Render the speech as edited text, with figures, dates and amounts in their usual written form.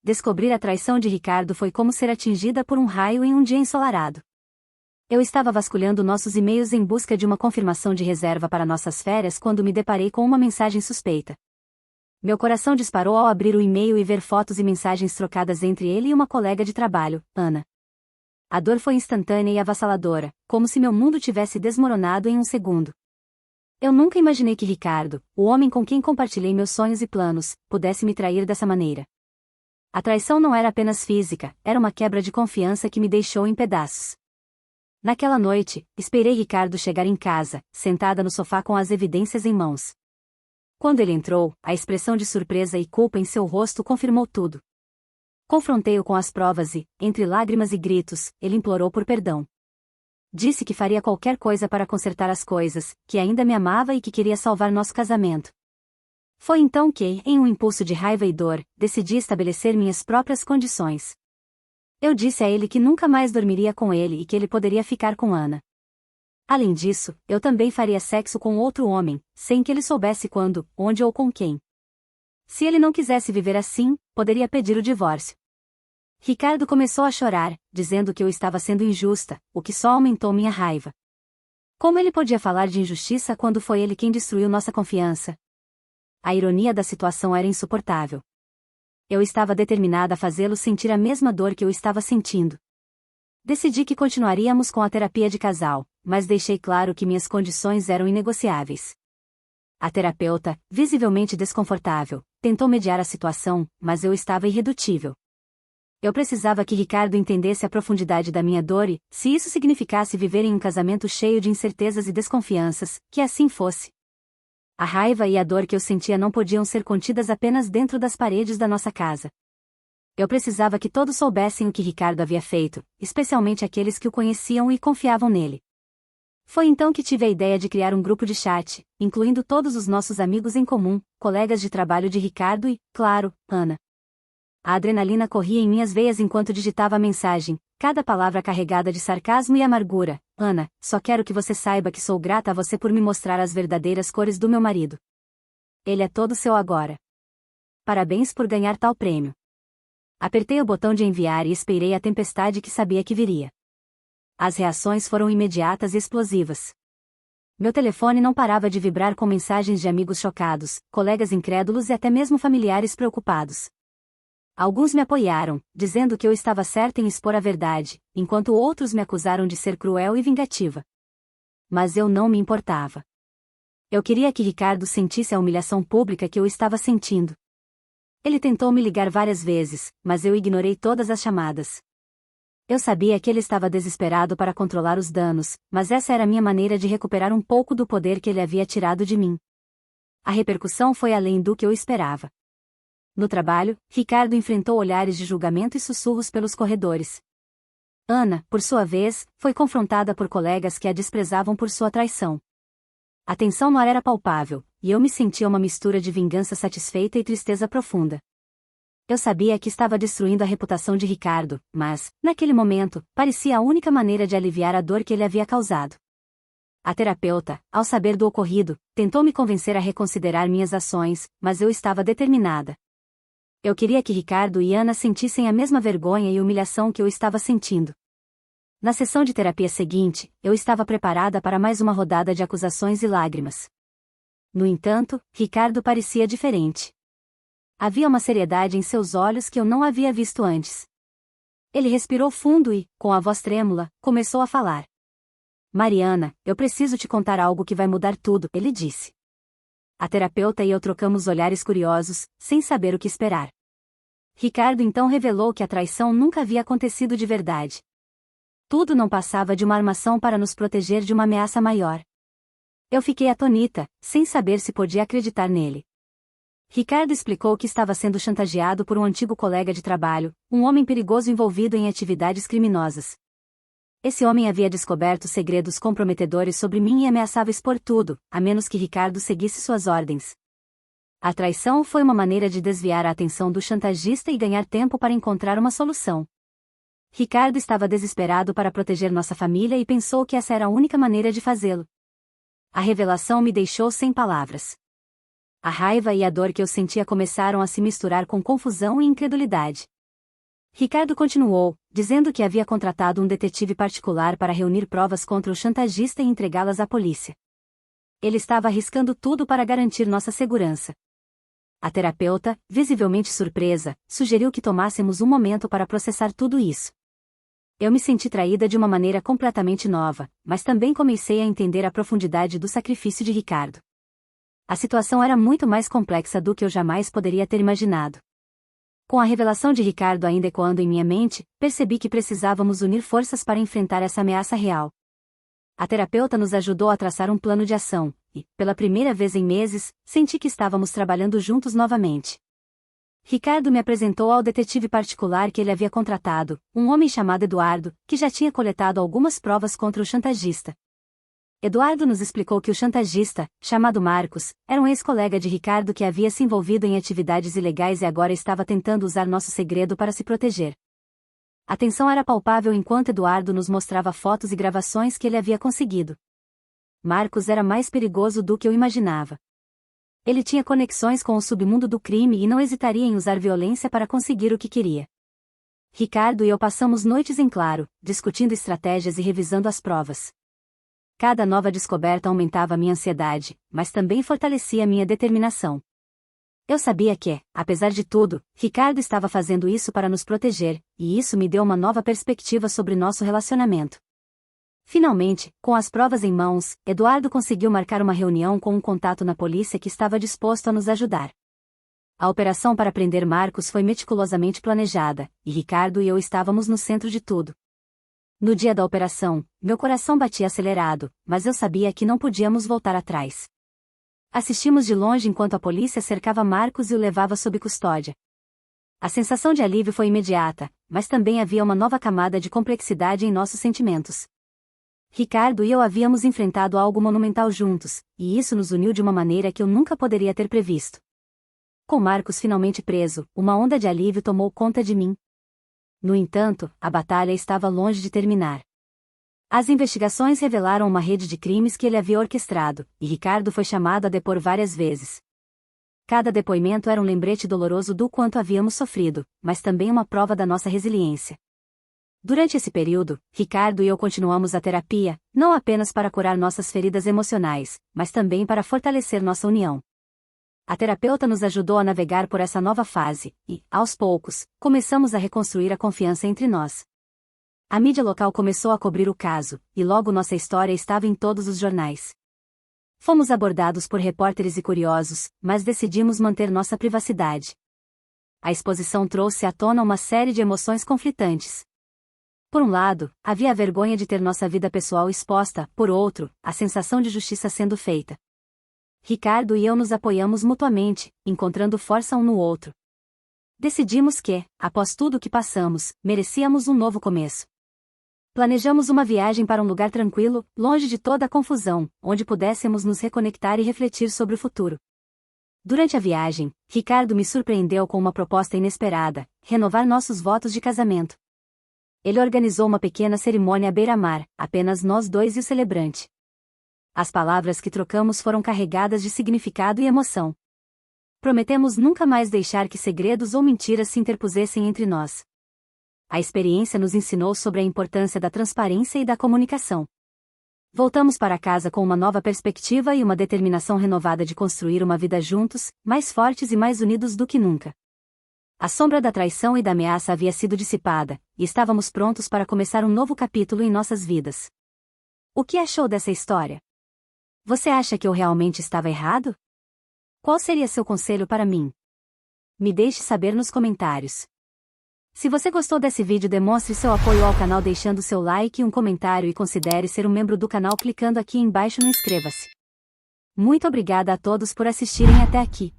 descobrir a traição de Ricardo foi como ser atingida por um raio em um dia ensolarado. Eu estava vasculhando nossos e-mails em busca de uma confirmação de reserva para nossas férias quando me deparei com uma mensagem suspeita. Meu coração disparou ao abrir o e-mail e ver fotos e mensagens trocadas entre ele e uma colega de trabalho, Ana. A dor foi instantânea e avassaladora, como se meu mundo tivesse desmoronado em um segundo. Eu nunca imaginei que Ricardo, o homem com quem compartilhei meus sonhos e planos, pudesse me trair dessa maneira. A traição não era apenas física, era uma quebra de confiança que me deixou em pedaços. Naquela noite, esperei Ricardo chegar em casa, sentada no sofá com as evidências em mãos. Quando ele entrou, a expressão de surpresa e culpa em seu rosto confirmou tudo. Confrontei-o com as provas e, entre lágrimas e gritos, ele implorou por perdão. Disse que faria qualquer coisa para consertar as coisas, que ainda me amava e que queria salvar nosso casamento. Foi então que, em um impulso de raiva e dor, decidi estabelecer minhas próprias condições. Eu disse a ele que nunca mais dormiria com ele e que ele poderia ficar com Ana. Além disso, eu também faria sexo com outro homem, sem que ele soubesse quando, onde ou com quem. Se ele não quisesse viver assim, poderia pedir o divórcio. Ricardo começou a chorar, dizendo que eu estava sendo injusta, o que só aumentou minha raiva. Como ele podia falar de injustiça quando foi ele quem destruiu nossa confiança? A ironia da situação era insuportável. Eu estava determinada a fazê-lo sentir a mesma dor que eu estava sentindo. Decidi que continuaríamos com a terapia de casal, mas deixei claro que minhas condições eram inegociáveis. A terapeuta, visivelmente desconfortável, tentou mediar a situação, mas eu estava irredutível. Eu precisava que Ricardo entendesse a profundidade da minha dor e, se isso significasse viver em um casamento cheio de incertezas e desconfianças, que assim fosse. A raiva e a dor que eu sentia não podiam ser contidas apenas dentro das paredes da nossa casa. Eu precisava que todos soubessem o que Ricardo havia feito, especialmente aqueles que o conheciam e confiavam nele. Foi então que tive a ideia de criar um grupo de chat, incluindo todos os nossos amigos em comum, colegas de trabalho de Ricardo e, claro, Ana. A adrenalina corria em minhas veias enquanto digitava a mensagem, cada palavra carregada de sarcasmo e amargura. Ana, só quero que você saiba que sou grata a você por me mostrar as verdadeiras cores do meu marido. Ele é todo seu agora. Parabéns por ganhar tal prêmio. Apertei o botão de enviar e esperei a tempestade que sabia que viria. As reações foram imediatas e explosivas. Meu telefone não parava de vibrar com mensagens de amigos chocados, colegas incrédulos e até mesmo familiares preocupados. Alguns me apoiaram, dizendo que eu estava certa em expor a verdade, enquanto outros me acusaram de ser cruel e vingativa. Mas eu não me importava. Eu queria que Ricardo sentisse a humilhação pública que eu estava sentindo. Ele tentou me ligar várias vezes, mas eu ignorei todas as chamadas. Eu sabia que ele estava desesperado para controlar os danos, mas essa era a minha maneira de recuperar um pouco do poder que ele havia tirado de mim. A repercussão foi além do que eu esperava. No trabalho, Ricardo enfrentou olhares de julgamento e sussurros pelos corredores. Ana, por sua vez, foi confrontada por colegas que a desprezavam por sua traição. A tensão no ar era palpável, e eu me sentia uma mistura de vingança satisfeita e tristeza profunda. Eu sabia que estava destruindo a reputação de Ricardo, mas, naquele momento, parecia a única maneira de aliviar a dor que ele havia causado. A terapeuta, ao saber do ocorrido, tentou me convencer a reconsiderar minhas ações, mas eu estava determinada. Eu queria que Ricardo e Ana sentissem a mesma vergonha e humilhação que eu estava sentindo. Na sessão de terapia seguinte, eu estava preparada para mais uma rodada de acusações e lágrimas. No entanto, Ricardo parecia diferente. Havia uma seriedade em seus olhos que eu não havia visto antes. Ele respirou fundo e, com a voz trêmula, começou a falar. Mariana, eu preciso te contar algo que vai mudar tudo, ele disse. A terapeuta e eu trocamos olhares curiosos, sem saber o que esperar. Ricardo então revelou que a traição nunca havia acontecido de verdade. Tudo não passava de uma armação para nos proteger de uma ameaça maior. Eu fiquei atonita, sem saber se podia acreditar nele. Ricardo explicou que estava sendo chantageado por um antigo colega de trabalho, um homem perigoso envolvido em atividades criminosas. Esse homem havia descoberto segredos comprometedores sobre mim e ameaçava expor tudo, a menos que Ricardo seguisse suas ordens. A traição foi uma maneira de desviar a atenção do chantagista e ganhar tempo para encontrar uma solução. Ricardo estava desesperado para proteger nossa família e pensou que essa era a única maneira de fazê-lo. A revelação me deixou sem palavras. A raiva e a dor que eu sentia começaram a se misturar com confusão e incredulidade. Ricardo continuou, dizendo que havia contratado um detetive particular para reunir provas contra o chantagista e entregá-las à polícia. Ele estava arriscando tudo para garantir nossa segurança. A terapeuta, visivelmente surpresa, sugeriu que tomássemos um momento para processar tudo isso. Eu me senti traída de uma maneira completamente nova, mas também comecei a entender a profundidade do sacrifício de Ricardo. A situação era muito mais complexa do que eu jamais poderia ter imaginado. Com a revelação de Ricardo ainda ecoando em minha mente, percebi que precisávamos unir forças para enfrentar essa ameaça real. A terapeuta nos ajudou a traçar um plano de ação, e, pela primeira vez em meses, senti que estávamos trabalhando juntos novamente. Ricardo me apresentou ao detetive particular que ele havia contratado, um homem chamado Eduardo, que já tinha coletado algumas provas contra o chantagista. Eduardo nos explicou que o chantagista, chamado Marcos, era um ex-colega de Ricardo que havia se envolvido em atividades ilegais e agora estava tentando usar nosso segredo para se proteger. A tensão era palpável enquanto Eduardo nos mostrava fotos e gravações que ele havia conseguido. Marcos era mais perigoso do que eu imaginava. Ele tinha conexões com o submundo do crime e não hesitaria em usar violência para conseguir o que queria. Ricardo e eu passamos noites em claro, discutindo estratégias e revisando as provas. Cada nova descoberta aumentava minha ansiedade, mas também fortalecia minha determinação. Eu sabia que, apesar de tudo, Ricardo estava fazendo isso para nos proteger, e isso me deu uma nova perspectiva sobre nosso relacionamento. Finalmente, com as provas em mãos, Eduardo conseguiu marcar uma reunião com um contato na polícia que estava disposto a nos ajudar. A operação para prender Marcos foi meticulosamente planejada, e Ricardo e eu estávamos no centro de tudo. No dia da operação, meu coração batia acelerado, mas eu sabia que não podíamos voltar atrás. Assistimos de longe enquanto a polícia cercava Marcos e o levava sob custódia. A sensação de alívio foi imediata, mas também havia uma nova camada de complexidade em nossos sentimentos. Ricardo e eu havíamos enfrentado algo monumental juntos, e isso nos uniu de uma maneira que eu nunca poderia ter previsto. Com Marcos finalmente preso, uma onda de alívio tomou conta de mim. No entanto, a batalha estava longe de terminar. As investigações revelaram uma rede de crimes que ele havia orquestrado, e Ricardo foi chamado a depor várias vezes. Cada depoimento era um lembrete doloroso do quanto havíamos sofrido, mas também uma prova da nossa resiliência. Durante esse período, Ricardo e eu continuamos a terapia, não apenas para curar nossas feridas emocionais, mas também para fortalecer nossa união. A terapeuta nos ajudou a navegar por essa nova fase, e, aos poucos, começamos a reconstruir a confiança entre nós. A mídia local começou a cobrir o caso, e logo nossa história estava em todos os jornais. Fomos abordados por repórteres e curiosos, mas decidimos manter nossa privacidade. A exposição trouxe à tona uma série de emoções conflitantes. Por um lado, havia a vergonha de ter nossa vida pessoal exposta, por outro, a sensação de justiça sendo feita. Ricardo e eu nos apoiamos mutuamente, encontrando força um no outro. Decidimos que, após tudo o que passamos, merecíamos um novo começo. Planejamos uma viagem para um lugar tranquilo, longe de toda a confusão, onde pudéssemos nos reconectar e refletir sobre o futuro. Durante a viagem, Ricardo me surpreendeu com uma proposta inesperada: renovar nossos votos de casamento. Ele organizou uma pequena cerimônia à beira-mar, apenas nós dois e o celebrante. As palavras que trocamos foram carregadas de significado e emoção. Prometemos nunca mais deixar que segredos ou mentiras se interpusessem entre nós. A experiência nos ensinou sobre a importância da transparência e da comunicação. Voltamos para casa com uma nova perspectiva e uma determinação renovada de construir uma vida juntos, mais fortes e mais unidos do que nunca. A sombra da traição e da ameaça havia sido dissipada, e estávamos prontos para começar um novo capítulo em nossas vidas. O que achou dessa história? Você acha que eu realmente estava errado? Qual seria seu conselho para mim? Me deixe saber nos comentários. Se você gostou desse vídeo, demonstre seu apoio ao canal deixando seu like e um comentário e considere ser um membro do canal clicando aqui embaixo no inscreva-se. Muito obrigada a todos por assistirem até aqui.